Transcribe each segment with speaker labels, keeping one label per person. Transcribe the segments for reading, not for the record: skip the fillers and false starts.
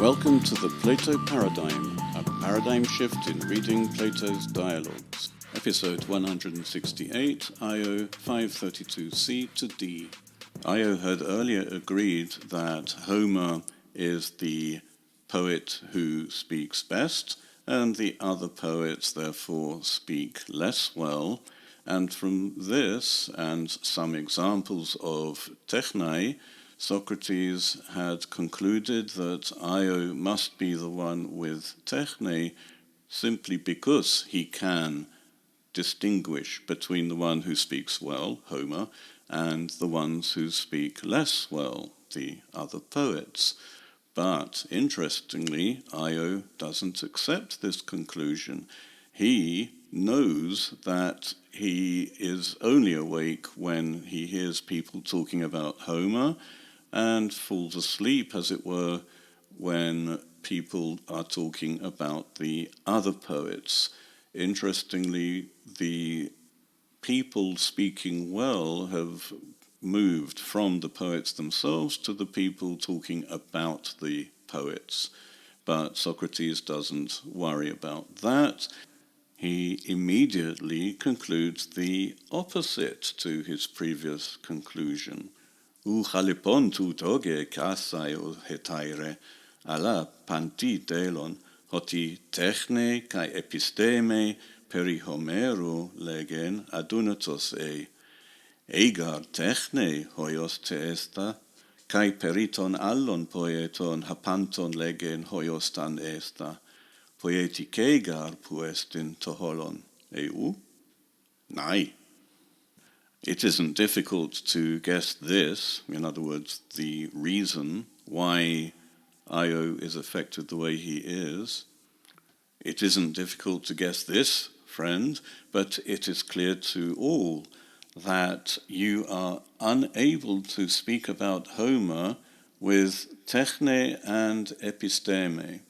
Speaker 1: Welcome to the Plato Paradigm, a paradigm shift in reading Plato's dialogues. Episode 168, IO 532c to D. Io had earlier agreed that Homer is the poet who speaks best, and the other poets therefore speak less well, and from this and some examples of techne, Socrates had concluded that Io must be the one with techne simply because he can distinguish between the one who speaks well, Homer, and the ones who speak less well, the other poets. But, interestingly, Io doesn't accept this conclusion. He knows that he is only awake when he hears people talking about Homer, and falls asleep, as it were, when people are talking about the other poets. Interestingly, the people speaking well have moved from the poets themselves to the people talking about the poets. But Socrates doesn't worry about that. He immediately concludes the opposite to his previous conclusion. U chalipon tu toge kasai o hetaire, ala panti delon, hoti techne kai episteme peri Homero legen adunatos egar techne hoios te esta, kai periton allon poeton hapanton legen hoios tan esta, poetikegar puestin toholon eu? Nai. It isn't difficult to guess this, in other words, the reason why Io is affected the way he is. It isn't difficult to guess this, friend, but it is clear to all that you are unable to speak about Homer with techne and episteme.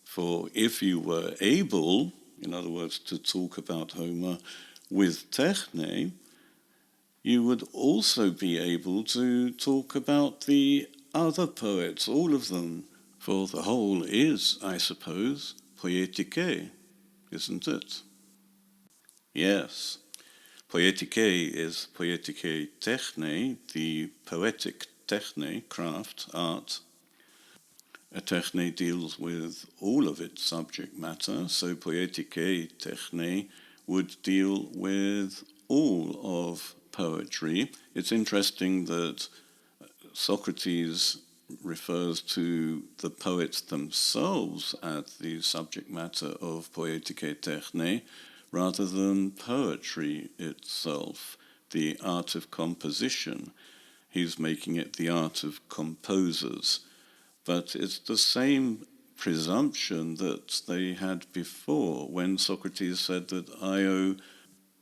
Speaker 1: For if you were able, in other words, to talk about Homer with techne, you would also be able to talk about the other poets, all of them, for the whole is, I suppose, poetike, isn't it? Yes, poetike is poetike techne, the poetic techne, craft, art. A techne deals with all of its subject matter, so poetike techne would deal with all of poetry. It's interesting that Socrates refers to the poets themselves as the subject matter of poetike techne rather than poetry itself, the art of composition. He's making it the art of composers. But it's the same presumption that they had before when Socrates said that Io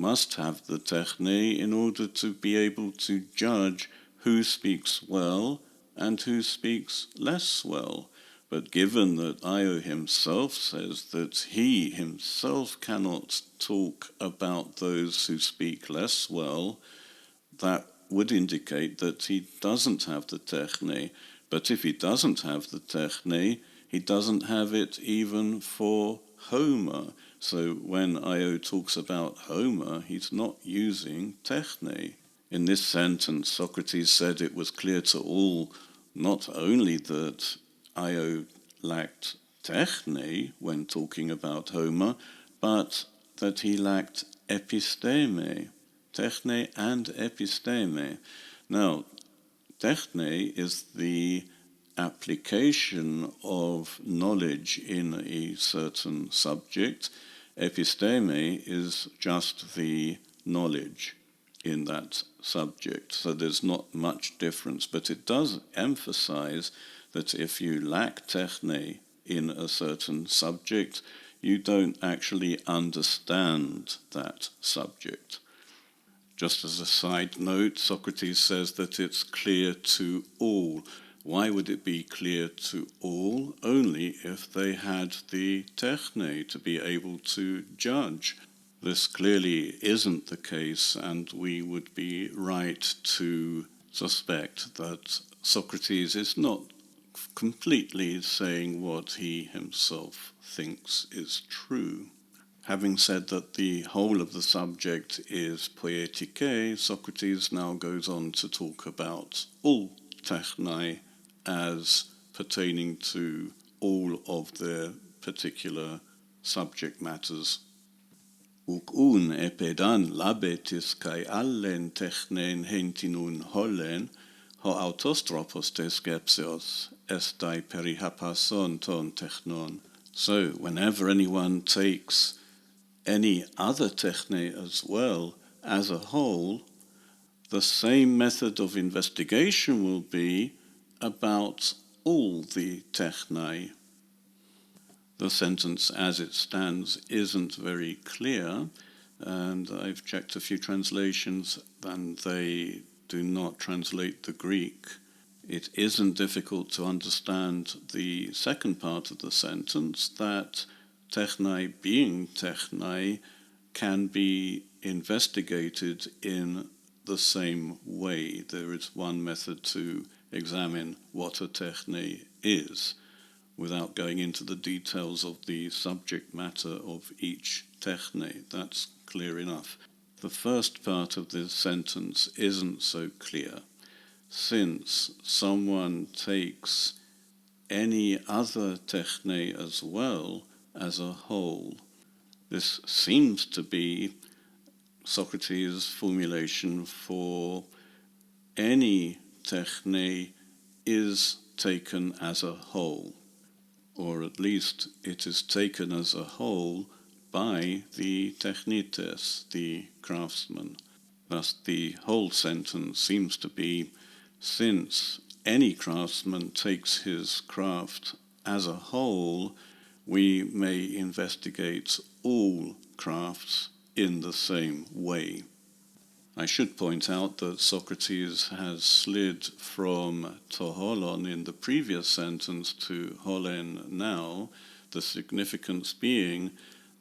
Speaker 1: must have the techne in order to be able to judge who speaks well and who speaks less well. But given that Io himself says that he himself cannot talk about those who speak less well, that would indicate that he doesn't have the techne. But if he doesn't have the techne, he doesn't have it even for Homer. So when Io talks about Homer, he's not using techne. In this sentence, Socrates said it was clear to all not only that Io lacked techne when talking about Homer, but that he lacked episteme, techne and episteme. Now, techne is the application of knowledge in a certain subject. Episteme is just the knowledge in that subject. So there's not much difference, but it does emphasize that if you lack techne in a certain subject, you don't actually understand that subject. Just as a side note, Socrates says that it's clear to all. Why would it be clear to all? Only if they had the techne to be able to judge. This clearly isn't the case, and we would be right to suspect that Socrates is not completely saying what he himself thinks is true. Having said that the whole of the subject is poietike, Socrates now goes on to talk about all techne as pertaining to all of their particular subject matters. Uk un epedan labetis kai allen technen hentinun holen, ho autostropos te skepsios estai perihapason ton technon. So whenever anyone takes any other techne as well as a whole, the same method of investigation will be about all the techne. The sentence as it stands isn't very clear, and I've checked a few translations and they do not translate the Greek. It isn't difficult to understand the second part of the sentence, that techne being techne can be investigated in the same way. There is one method to examine what a techne is, without going into the details of the subject matter of each techne. That's clear enough. The first part of this sentence isn't so clear. Since someone takes any other techne as well as a whole, this seems to be Socrates' formulation for any techne is taken as a whole, or at least it is taken as a whole by the technites, the craftsman. Thus the whole sentence seems to be, since any craftsman takes his craft as a whole, we may investigate all crafts in the same way. I should point out that Socrates has slid from to holon in the previous sentence to holen now, the significance being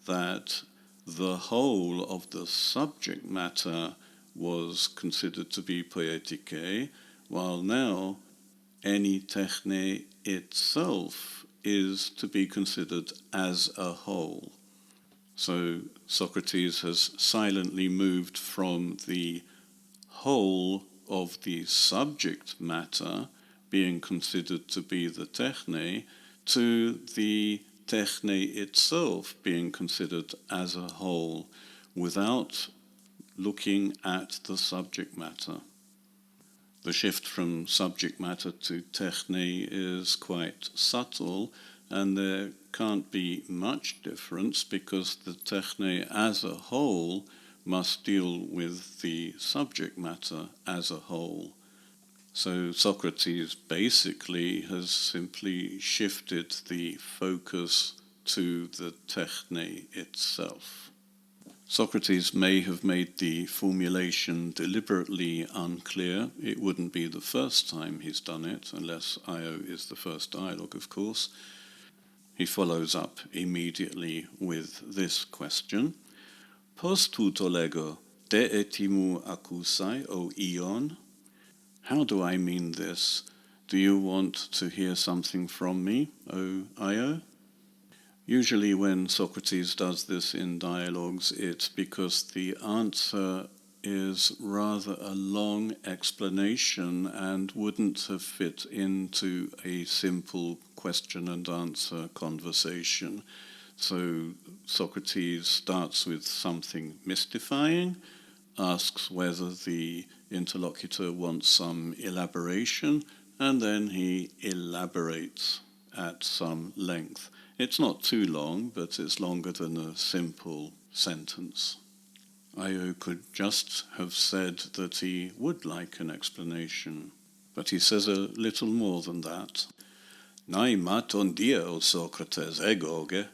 Speaker 1: that the whole of the subject matter was considered to be poietike, while now any techne itself is to be considered as a whole. So Socrates has silently moved from the whole of the subject matter being considered to be the techne to the techne itself being considered as a whole without looking at the subject matter. The shift from subject matter to techne is quite subtle, and there can't be much difference because the techne as a whole must deal with the subject matter as a whole. So Socrates basically has simply shifted the focus to the techne itself. Socrates may have made the formulation deliberately unclear. It wouldn't be the first time he's done it, unless Io is the first dialogue, of course. He follows up immediately with this question. Post tuto lego, de etimu accusai, o ion? How do I mean this? Do you want to hear something from me, O Io? Usually when Socrates does this in dialogues, it's because the answer is rather a long explanation and wouldn't have fit into a simple question and answer conversation. So Socrates starts with something mystifying, asks whether the interlocutor wants some elaboration, and then he elaborates at some length. It's not too long, but it's longer than a simple sentence. Io could just have said that he would like an explanation, but he says a little more than that. Nai maton dia, O Socrates, egoge,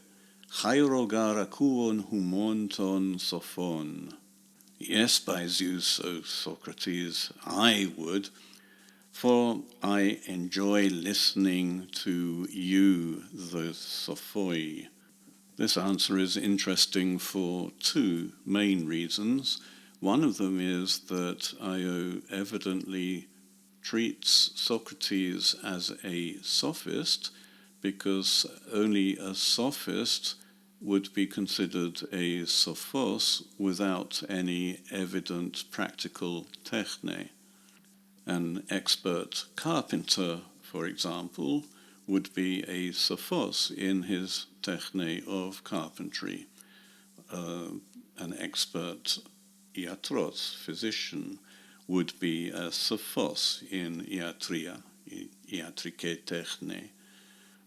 Speaker 1: chairogara kuon humonton sophon. Yes, by Zeus, O Socrates, I would, for I enjoy listening to you, the sophoi. This answer is interesting for two main reasons. One of them is that Io evidently treats Socrates as a sophist because only a sophist would be considered a sophos without any evident practical techne. An expert carpenter, for example, would be a sophos in his techne of carpentry. An expert iatros, physician, would be a sophos in iatria, iatrike techne.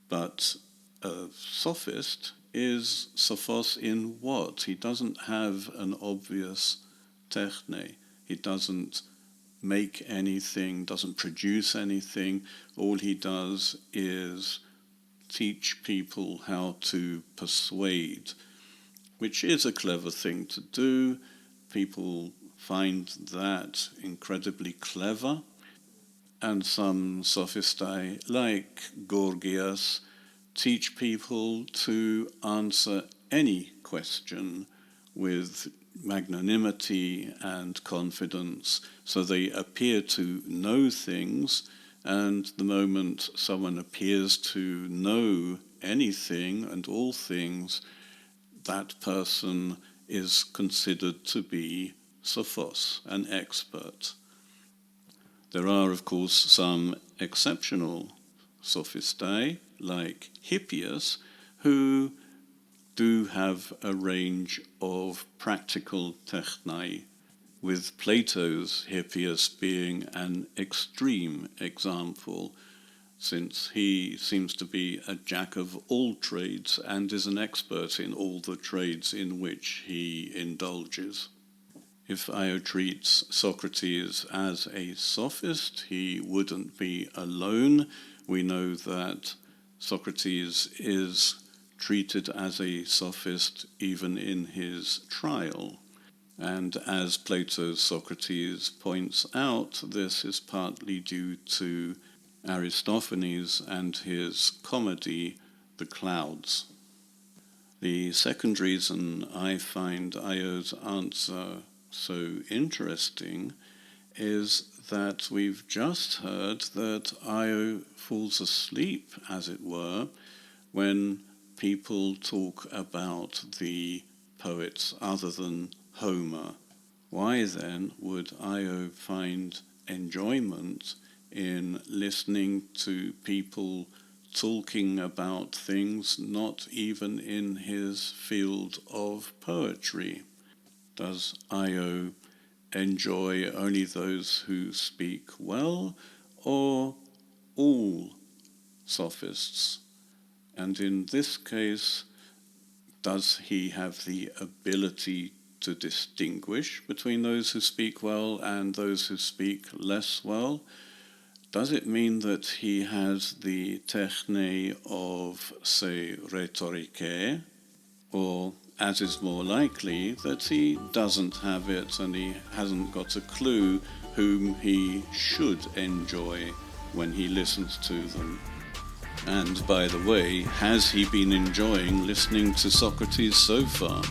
Speaker 1: But a sophist is sophos in what? He doesn't have an obvious techne. He doesn't make anything, doesn't produce anything. All he does is teach people how to persuade, which is a clever thing to do. People find that incredibly clever. And some sophistae, like Gorgias, teach people to answer any question with magnanimity and confidence, so they appear to know things, and the moment someone appears to know anything and all things, that person is considered to be sophos, an expert. There are, of course, some exceptional sophistae, like Hippias, who do have a range of practical technai, with Plato's Hippias being an extreme example, since he seems to be a jack of all trades and is an expert in all the trades in which he indulges. If Io treats Socrates as a sophist, he wouldn't be alone. We know that Socrates is treated as a sophist even in his trial. And as Plato's Socrates points out, this is partly due to Aristophanes and his comedy, The Clouds. The second reason I find Io's answer so interesting is that we've just heard that Io falls asleep, as it were, when people talk about the poets other than Homer. Why then would Io find enjoyment in listening to people talking about things not even in his field of poetry? Does Io enjoy only those who speak well, or all sophists? And in this case, does he have the ability to distinguish between those who speak well and those who speak less well? Does it mean that he has the techne of, say, rhetorike, or, as is more likely, that he doesn't have it and he hasn't got a clue whom he should enjoy when he listens to them? And, by the way, has he been enjoying listening to Socrates so far?